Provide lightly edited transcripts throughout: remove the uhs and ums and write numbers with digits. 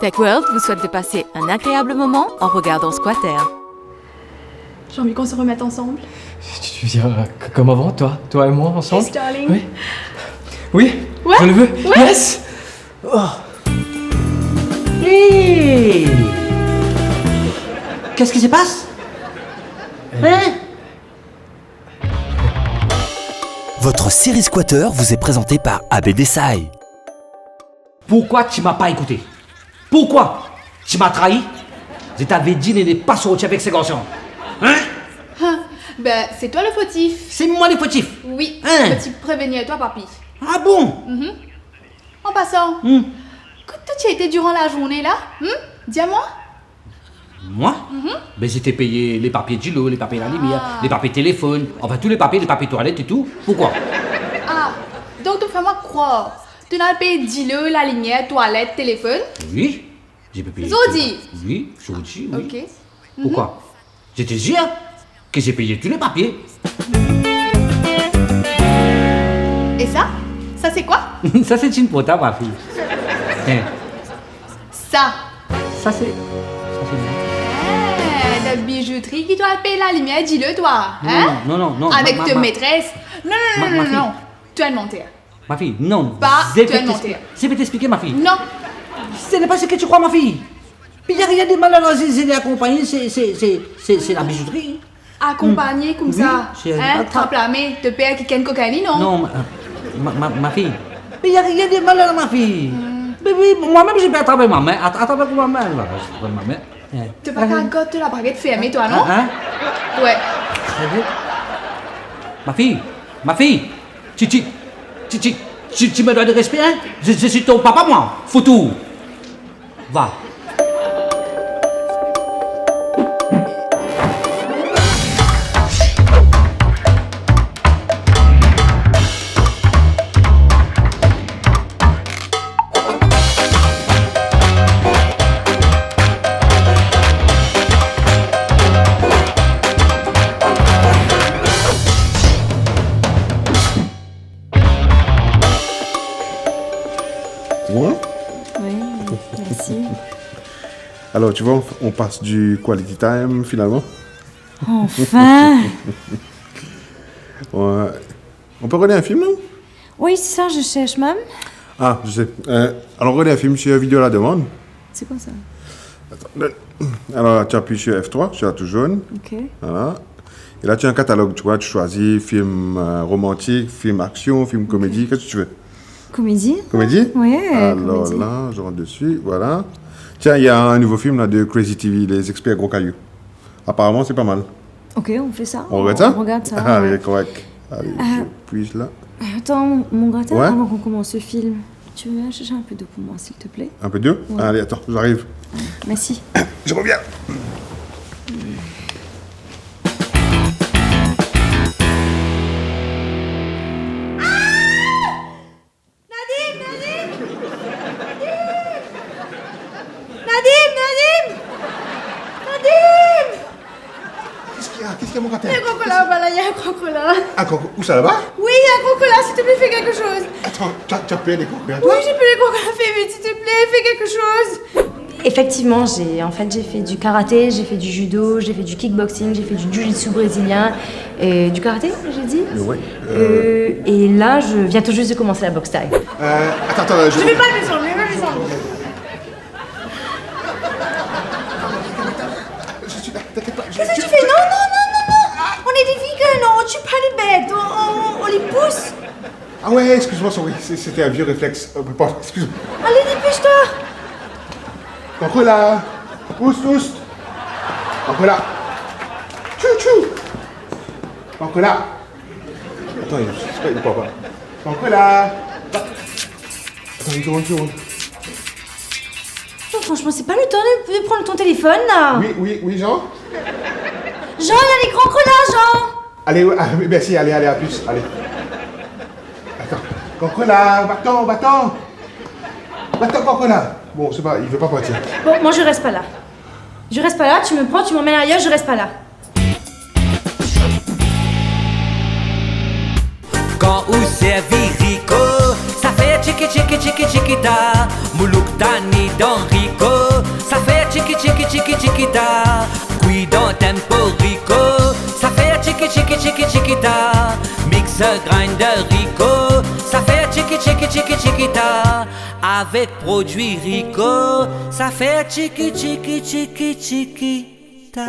TechWorld vous souhaite de passer un agréable moment en regardant Squatter. J'ai envie qu'on se remette ensemble. Tu veux dire comme avant, toi et moi ensemble? Yes, darling. Oui. Oui, Ouais. je le veux. Ouais. Yes. Oh. Hey! Qu'est-ce qui se passe? Hein? Votre série Squatter vous est présentée par AB Desai. Pourquoi tu m'as pas écouté? Pourquoi? Tu m'as trahi? Je t'avais dit de ne pas sortir avec ces garçons. Hein? Ben, c'est toi le fautif. C'est moi le fautif. Oui, Hein? petit prévenu à toi, papy. Ah bon? En passant, que tu as été durant la journée là? Dis à moi. Moi? Ben j'étais payé les papiers du lot, les papiers de la lumière, les papiers téléphone, enfin tous les papiers toilettes et tout. Pourquoi? Ah, donc tu fais-moi croire. Tu n'as payé dis-le, la lumière, toilette, téléphone. Oui, j'ai payé. Zodi. Oui, Zodi, oui. Ok. Pourquoi? Je te jure que j'ai payé tous les papiers. Et ça? Ça c'est quoi? Ça c'est une pota, ma fille. Hein, Ça. ça c'est moi. De bijouterie qui doit payer la lumière, dis-le toi. Hein? Non. Avec ma- ta ma- maîtresse. Non, Ma fille. Tu vas mentir. Ma fille, non. Pas, Je tu vais vas t'expliquer. mentir. Je vais t'expliquer, ma fille. Non. Ce n'est pas ce que tu crois, ma fille. Puis il n'y a rien de mal à les aider à accompagner, c'est la bijouterie. Accompagné comme Oui, ça. c'est Hein? un Tremplamé, te payer qui ken cocaïne, non? Non, ma fille. Mais il n'y a rien de mal à ma fille. Mais oui, moi-même, je vais attraper ma main. Attraper ma main, là. Je prends ma main. Tu pas qu'à goûter la baguette fermée, toi, non? Hein? Ouais. Ma fille, tu me dois de respect, hein? Je suis ton papa, moi. Foutou. Va. Ouais. Oui, merci. Alors, tu vois, on passe du quality time finalement. Enfin! Ouais. On peut regarder un film, non? Oui, c'est ça, je cherche même. Ah, je sais. Alors, regarder un film sur vidéo à la demande. C'est quoi ça? Alors, tu appuies sur F3, sur la touche jaune. Ok. Voilà. Et là, tu as un catalogue, tu vois, tu choisis film romantique, film action, film comédie, qu'est-ce que tu veux? Comédie? Comédie? Oui, Alors comédie. là, je rentre dessus, voilà. Tiens, il y a un nouveau film là, de Crazy TV, Les Experts Gros Cailloux. Apparemment, c'est pas mal. Ok, on fait ça. On regarde ça? On regarde ça. Allez, ouais. correct. Allez, je puise là. Attends, mon gratin, Ouais? avant qu'on commence ce film, tu veux bien chercher un peu d'eau pour moi, s'il te plaît? Un peu d'eau? Ouais. Allez, attends, j'arrive. Merci. Je reviens. Qu'est-ce qu'il y a, mon gratin? Il y a un crocodile, voilà, il y a un crocodile. Ah, où ça là-bas? Oui, il y a un crocodile, s'il te plaît, fais quelque chose. Attends, tu as payé les crocodiles? Oui, j'ai plus les crocodiles, fais vite, s'il te plaît, fais quelque chose. Effectivement, j'ai fait du karaté, j'ai fait du judo, j'ai fait du kickboxing, j'ai fait du jiu-jitsu brésilien et du karaté, j'ai dit. Oui. Et là, je viens tout juste de commencer la boxe thaï. Attends, Je vais pas le descendre, je vais pas le descendre. Je suis là, t'inquiète pas. Qu'est-ce que tu fais? Non. On est des vegans, on tue pas les bêtes, on les pousse. Ah ouais, excuse-moi, sorry, c'était un vieux réflexe. Pardon, excuse-moi. Allez, dépêche-toi. Encore là. Pousse. Encore là. Tchou. Encore là. Attends, j'espère qu'il ne part pas. Encore là. Attends, une seconde. Non, franchement, c'est pas le temps de prendre ton téléphone, là. Oui, Jean. Jean, il y a les crocodiles, Jean. Allez, merci, allez, à plus, allez. Attends, encore là, va-t'en. Encore là. Bon, c'est pas, il veut pas partir. Bon, moi, je reste pas là. Tu me prends, tu m'emmènes ailleurs, je reste pas là. Quand ou c'est virico, ça fait tchiki tchiki tchiki tchiki ta, Moulouk Dani dans Rico. chiquita, qui dans tempo rico, ça fait chiqui chiqui chiqui chiquita, mixer grinder rico, ça fait chiqui chiqui chiqui chiquita, avec produit rico, ça fait chiqui chiqui chiqui chiquita.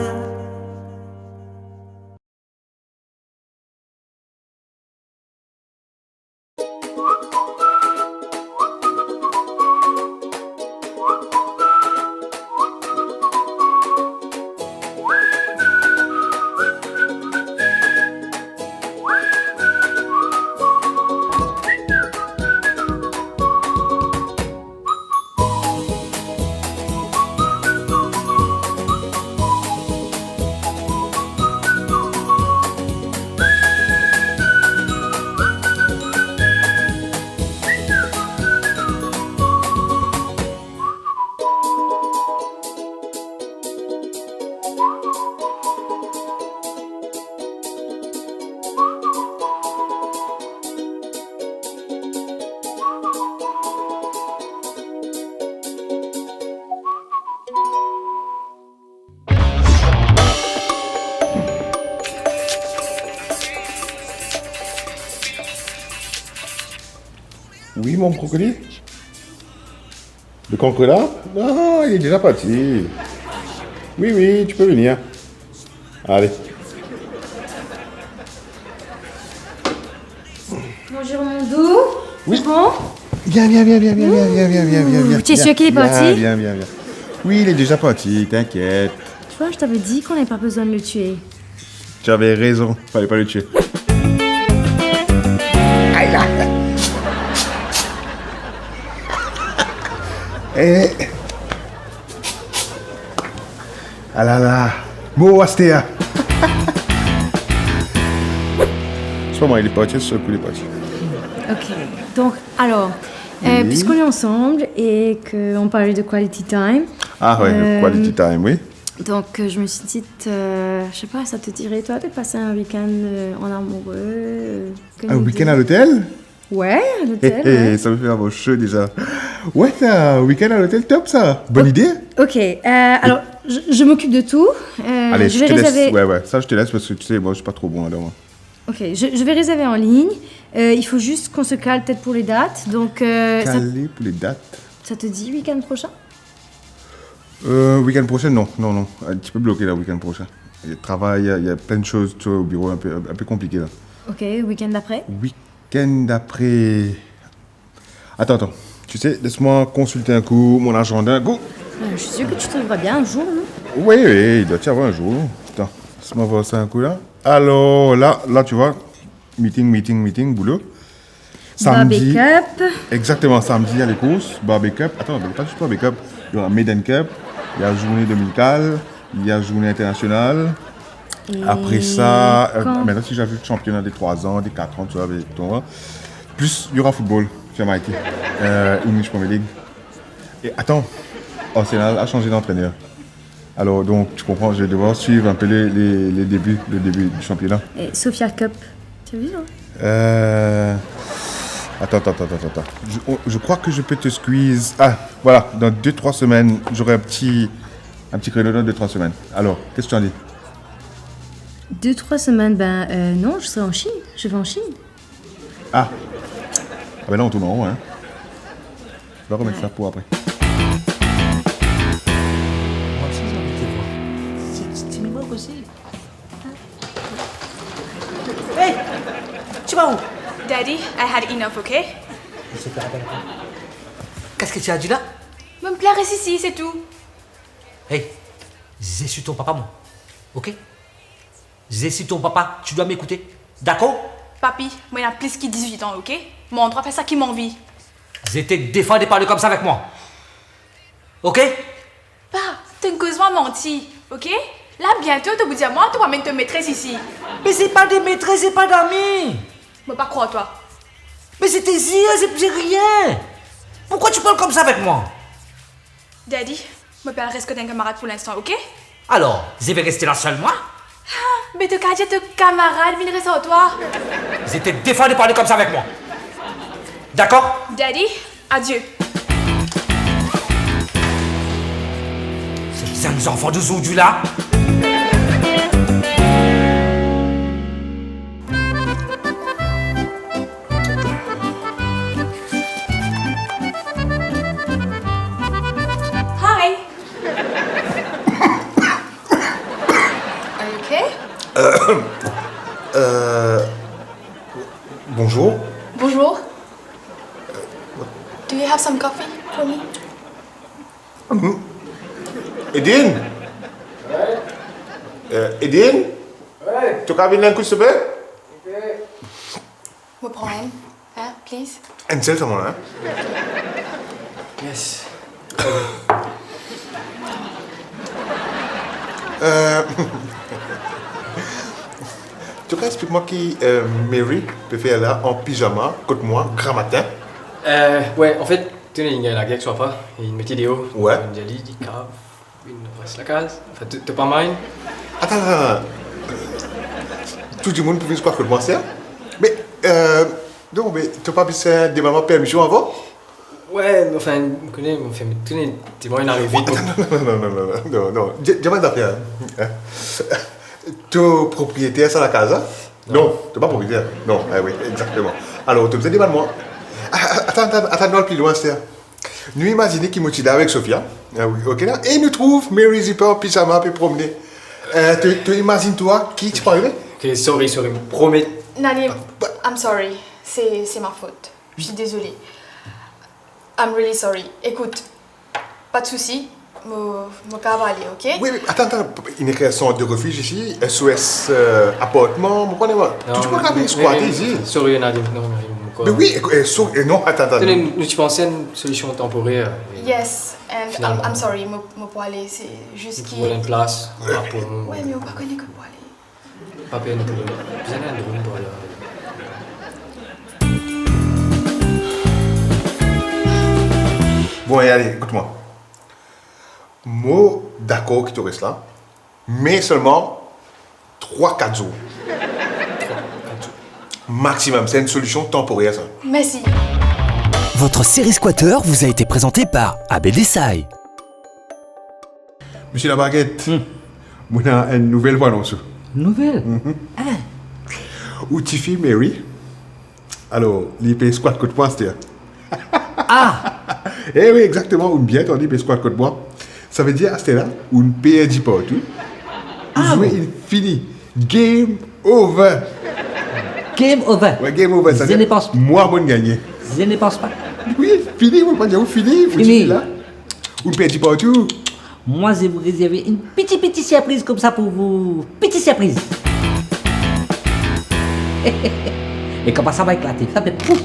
Oui, mon crocodile? Le concordat? Non, il est déjà parti. Oui, oui, tu peux venir. Allez. Bonjour mon doux. Oui. Bon. Viens. Tu es sûr qu'il est parti? Viens. Oui, il est déjà parti, t'inquiète. Tu vois, je t'avais dit qu'on n'avait pas besoin de le tuer. Tu avais raison, fallait pas le tuer. Aïe là! Eh. Ah là là. Bon, Astéa. Je sais pas moi, il est parti, ce coup il est parti. Ok. Donc, alors, puisqu'on est ensemble et qu'on parlait de quality time. Ah ouais, quality time, oui. Donc, je me suis dit, je sais pas, ça te dirait, toi, de passer un week-end en amoureux Un week-end à l'hôtel? Ouais, à l'hôtel. Ouais. Ça me fait avoir chaud déjà. Ouais, un week-end à l'hôtel, top ça. Bonne idée. Ok, alors, je m'occupe de tout. Allez, je te réserver... laisse. Ouais, ça je te laisse parce que tu sais, moi je suis pas trop bon alors. Ok, je vais réserver en ligne. Il faut juste qu'on se cale peut-être pour les dates. Donc, Calé pour les dates. Ça te dit week-end prochain? Week-end prochain, non. Un petit peu bloqué là, week-end prochain. Il y a le travail, il y a plein de choses tu vois, au bureau, un peu compliqué là. Ok, week-end d'après? Week-end d'après. Attends. Tu sais, laisse-moi consulter un coup mon agenda. Go! Je suis sûre que tu trouveras bien un jour, non? Oui, il doit y avoir un jour. Attends, laisse-moi voir ça un coup là. Alors là, tu vois, meeting, boulot. Samedi. Barbecue. Exactement, samedi, il y a les courses. Barbecue. Attends, pas juste barbecue. Il y aura Maiden Cup, il y a journée dominicale, il y a journée internationale. Et après ça, maintenant si j'ajoute championnat des 3 ans, des 4 ans, tu vois, avec toi. Plus, il y aura football, Jamaïque. English Premier League. Et attends, Arsenal a changé d'entraîneur. Alors donc, tu comprends, je vais devoir suivre un peu les débuts du championnat. Et Sophia Cup, tu as vu, non? Attends. Je crois que je peux te squeeze. Ah, voilà, dans 2-3 semaines, j'aurai un petit créneau dans 2-3 semaines. Alors, qu'est-ce que tu en dis? 2-3 semaines, non, je serai en Chine. Je vais en Chine. Ah ben là, on tourne en rond, hein. Je vais remettre ça pour après. Moi aussi, j'ai envie de te voir. C'est mes mots aussi. Hey! Tu vas où? Daddy, I had enough, okay? Qu'est-ce que tu as dit là? Me plaire ici, c'est tout. Hey, je suis ton papa, moi. Ok? Je suis ton papa, tu dois m'écouter. D'accord? Papi, moi, il y a plus que 18 ans, ok? Mon droit fait ça qui m'envie. Je t'ai défendu de parler comme ça avec moi. Ok? Pa, t'es une cause menti, ok? Là, bientôt, tu vas dire, moi, tu vas mettre ta maîtresse ici. Mais c'est pas des maîtresses, c'est pas d'amis. Je pas croire, toi. Mais c'est tes yeux, c'est rien. Pourquoi tu parles comme ça avec moi? Daddy, je me reste que d'un camarade pour l'instant, ok? Alors, je vais rester là seul, moi? Mais te cacher de camarade, viens rester à toi. Je t'ai défendu de parler comme ça avec moi. D'accord? Daddy, adieu. C'est Ces enfants d'aujourd'hui là. Hi. Are you okay? Bonjour. Bonjour. Do you have some coffee for me? Edine? Edine? Tu as venir un coup, s'il te plaît? Me prends une, hein, please. Un seul, ça hein? Yes. Tu peux expliquer-moi qui Mary peut faire là en pyjama, contre moi, grand matin? Ouais, en fait, tu sais, il y a la guerre qui soit pas. Il y a une petite vidéo. Ouais. Une jelly, une cave, une reste la case. Enfin, t'as pas mal. Attends. Tout le monde peut venir contre moi, c'est? Mais, donc, mais tu n'as pas besoin de ma permission avant? Ouais, mais enfin, on connaît, on fait, tu sais, t'es moyen d'arriver vite. Non. Dis-moi d'affaire. Tu es propriétaire sur la case? Non, tu n'es pas propriétaire. Non, oui, exactement. Alors, tu as besoin de moi. Attends, plus loin, c'est. Nous imaginons qu'il motive avec Sophia. Ah oui, ok là. Et nous trouve Mary Zipper en pyjama pour promener. Tu imagines toi qui tu peux arriver? Ok, sorry, me promets. Nadim, I'm sorry. C'est ma faute. Je suis désolée. I'm really sorry. Écoute, pas de souci. Mon cas va aller, ok? Oui, attends. Il y a un centre de refuge ici, SOS appartement, vous comprenez pas? Tu peux pas venir squatter ici? Sorry, Nadim, non, mais oui, non, attends. Nous, tu pensais à une solution temporaire. Yes, and I'm sorry, mon pour aller, c'est juste qu'il... Pour une place, Ouais, mais on ne connaît que pour aller. Pas peine pour besoin d'un drone pour aller. Bon, allez, écoute-moi. Moi, d'accord que tu restes là, mais seulement 3-4 jours. Maximum, c'est une solution temporaire, ça. Merci. Votre série Squatter vous a été présentée par ABDSI. Monsieur la baguette, on a une nouvelle voix dans ce. Nouvelle? Où tu fais Mary? Alors, l'IP squat côte moi, c'était. Eh oui, exactement, ou bien on dit l'IP squat côte moi. Ça veut dire, c'était là, où une PRD partout. Vous jouez, il finit. Game over. Game over. Ouais, game over. Ça Je ne pense pas. Moi, moi, gagné. Je ne pense pas. Oui, fini, vous pensez, vous fini. Vous Fini. là. Ou PRD partout. Moi, je vais vous réserver une petite surprise comme ça pour vous. Petite surprise. Et comment ça va éclater? Ça fait pouf.